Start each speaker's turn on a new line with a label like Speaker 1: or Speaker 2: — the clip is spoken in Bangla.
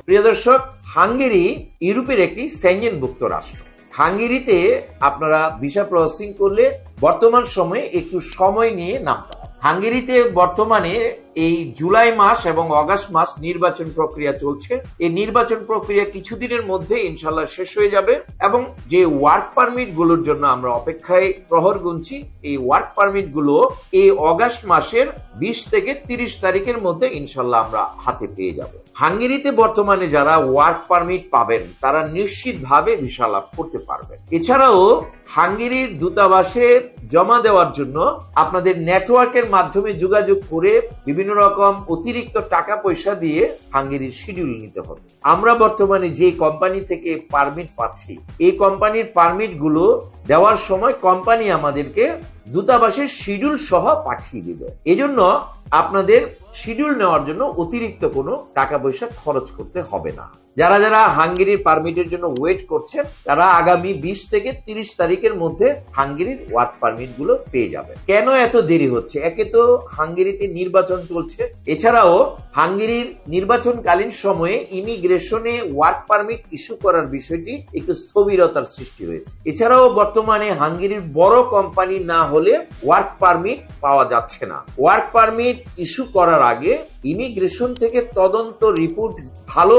Speaker 1: প্রিয় দর্শক, হাঙ্গেরি ইউরোপের একটি সেনজেনভুক্ত রাষ্ট্র। হাঙ্গেরিতে আপনারা ভিসা প্রসেসিং করলে বর্তমান সময়ে একটু সময় নিয়ে নামতে হয়। হাঙ্গেরিতে বর্তমানে এই জুলাই মাস এবং অগাস্ট মাস নির্বাচন প্রক্রিয়া চলছে। এই নির্বাচন প্রক্রিয়া কিছুদিনের মধ্যে ইনশাল্লাহ শেষ হয়ে যাবে এবং যে ওয়ার্ক পারমিট গুলোর জন্য আমরা অপেক্ষায় প্রহর গুনছি, এই ওয়ার্ক পারমিট গুলো এই অগাস্ট মাসের 20 থেকে 30 তারিখের মধ্যে ইনশাল্লাহ আমরা হাতে পেয়ে যাব। হাঙ্গেরিতে বর্তমানে যারা ওয়ার্ক পারমিট পাবেন তারা নিশ্চিতভাবে ভিসা লাভ করতে পারবেন। এছাড়াও হাঙ্গেরির দূতাবাসে জমা দেওয়ার জন্য আপনাদের নেটওয়ার্কের মাধ্যমে যোগাযোগ করে বিভিন্ন রকম অতিরিক্ত টাকা পয়সা দিয়ে হাঙ্গেরির শিডিউল নিতে হবে। আমরা বর্তমানে যে কোম্পানি থেকে পারমিট পাচ্ছি, এই কোম্পানির পারমিট গুলো দেওয়ার সময় কোম্পানি আমাদেরকে দূতাবাসের শিডিউল সহ পাঠিয়ে দিবে। এজন্য আপনাদের শিডিউল নেওয়ার জন্য অতিরিক্ত কোনো টাকা পয়সা খরচ করতে হবে না। যারা যারা হাঙ্গেরির পারমিটের জন্য ওয়েট করছেন তারা আগামী 20 থেকে 30 তারিখের মধ্যে হাঙ্গেরির ওয়ার্ক পারমিট গুলো পেয়ে যাবেন। কেন এত দেরি হচ্ছে? একে তো হাঙ্গেরিতে নির্বাচন চলছে, এছাড়াও হাঙ্গেরির নির্বাচনকালীন সময়ে ইমিগ্রেশনে ওয়ার্ক পারমিট ইস্যু করার বিষয়টি একটু স্থবিরতার সৃষ্টি হয়েছে। এছাড়াও বর্তমানে হাঙ্গেরির বড় কোম্পানি না হলে ওয়ার্ক পারমিট পাওয়া যাচ্ছে না। ওয়ার্ক পারমিট ইস্যু করার আগে ইমিগ্রেশন থেকে তদন্ত রিপোর্ট ভালো